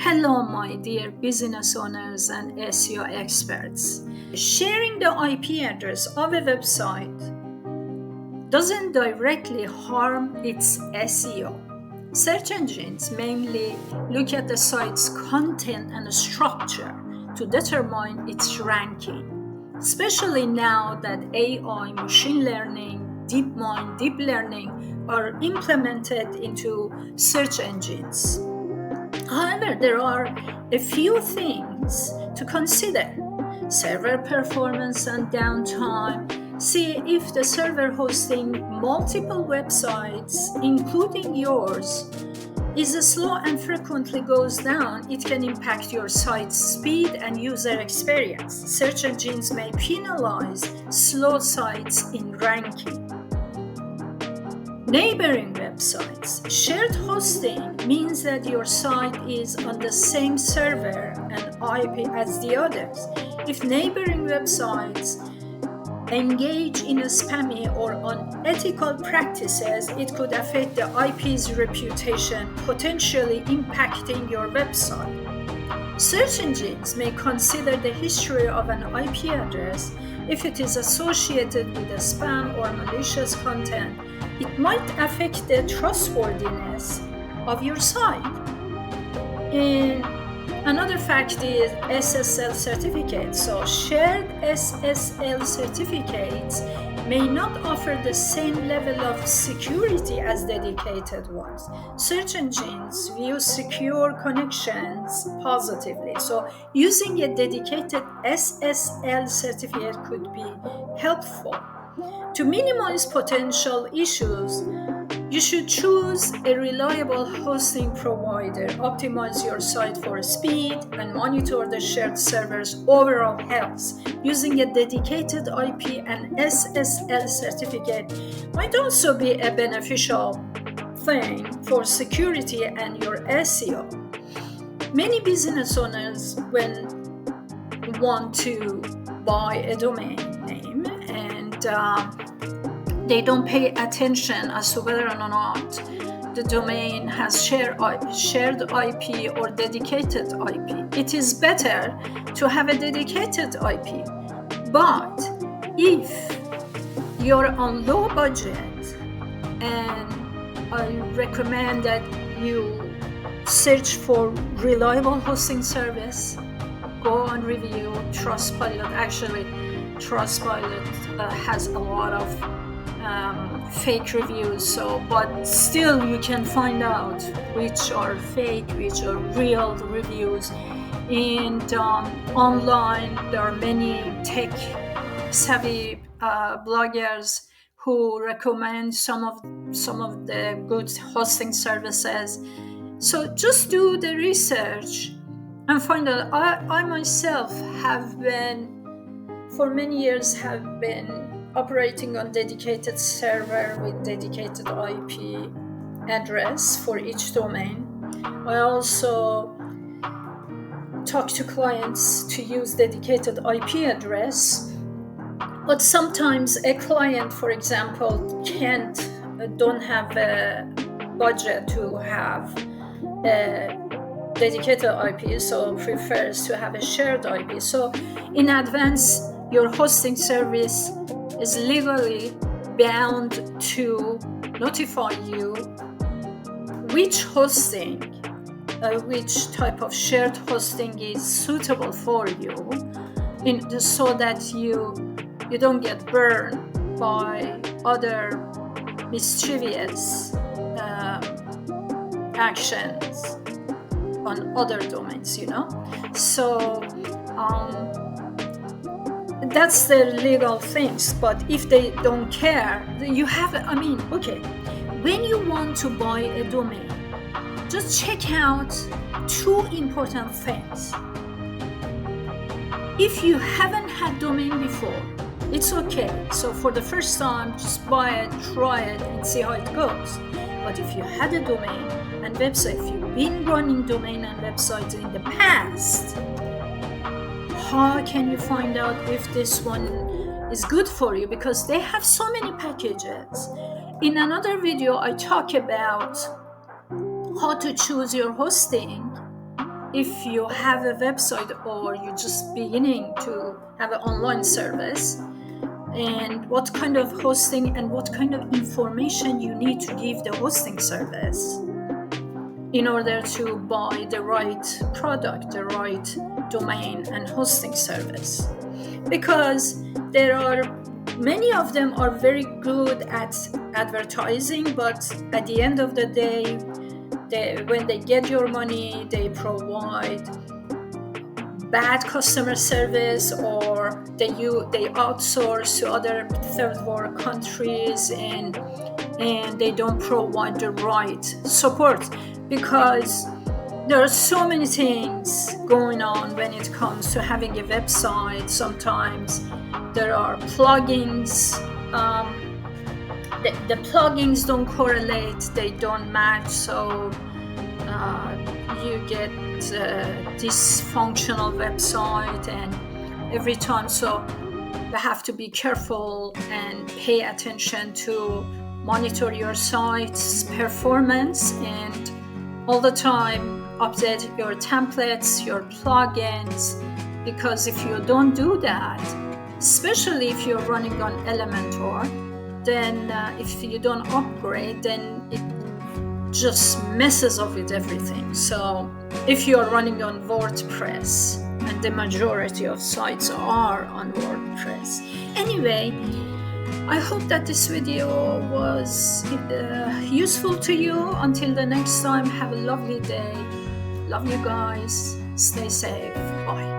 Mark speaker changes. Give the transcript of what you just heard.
Speaker 1: Hello, my dear business owners and SEO experts. Sharing the IP address of a website doesn't directly harm its SEO. Search engines mainly look at the site's content and structure to determine its ranking, especially now that AI, machine learning, deep learning are implemented into search engines. However, there are a few things to consider: server performance and downtime. See if the server hosting multiple websites, including yours, is slow and frequently goes down. It can impact your site's speed and user experience. Search engines may penalize slow sites in ranking. Neighboring websites. Shared hosting means that your site is on the same server and IP as the others. If neighboring websites engage in spammy or unethical practices, it could affect the IP's reputation, potentially impacting your website. Search engines may consider the history of an IP address. If it is associated with a spam or malicious content, it might affect the trustworthiness of your site. And another fact is SSL certificates. So shared SSL certificates may not offer the same level of security as dedicated ones. Search engines view secure connections positively. So using a dedicated SSL certificate could be helpful. To minimize potential issues, you should choose a reliable hosting provider, optimize your site for speed, and monitor the shared server's overall health. Using a dedicated IP and SSL certificate might also be a beneficial thing for security and your SEO. Many business owners, when want to buy a domain name, and they don't pay attention as to whether or not the domain has shared IP or dedicated IP. It is better to have a dedicated IP. But if you're on low budget, and I recommend that you search for reliable hosting service, go on review, Trustpilot. Actually, Trustpilot has a lot of fake reviews, but still you can find out which are fake, which are real reviews. And online there are many tech savvy bloggers who recommend some of the good hosting services. So just do the research and find out. I myself have been, for many years, have been operating on dedicated server with dedicated IP address for each domain. I also talk to clients to use dedicated IP address, but sometimes a client, for example, don't have a budget to have a dedicated IP, so prefers to have a shared IP. So in advance, your hosting service is legally bound to notify you which type of shared hosting is suitable for you, so that you don't get burned by other mischievous actions on other domains, So that's the legal things. But if they don't care, you have, when you want to buy a domain, just check out two important things. If you haven't had domain before, it's okay. So for the first time, just buy it, try it, and see how it goes. But if you had a domain and website, if you've been running domain and websites in the past, how can you find out if this one is good for you? Because they have so many packages. In another video, I talk about how to choose your hosting if you have a website or you're just beginning to have an online service, and what kind of hosting and what kind of information you need to give the hosting service in order to buy the right product, the right domain and hosting service. Because there are many of them are very good at advertising, but at the end of the day, when they get your money, they provide bad customer service, or they outsource to other third world countries, and they don't provide the right support, because there are so many things going on when it comes to having a website. Sometimes there are plugins. The plugins don't correlate, they don't match, so you get dysfunctional website and every time. So you have to be careful and pay attention to monitor your site's performance, and all the time update your templates, your plugins, because if you don't do that, especially if you're running on Elementor, then if you don't upgrade, then it just messes up with everything. So if you're running on WordPress, and the majority of sites are on WordPress. Anyway, I hope that this video was useful to you. Until the next time, have a lovely day. Love you guys. Stay safe. Bye.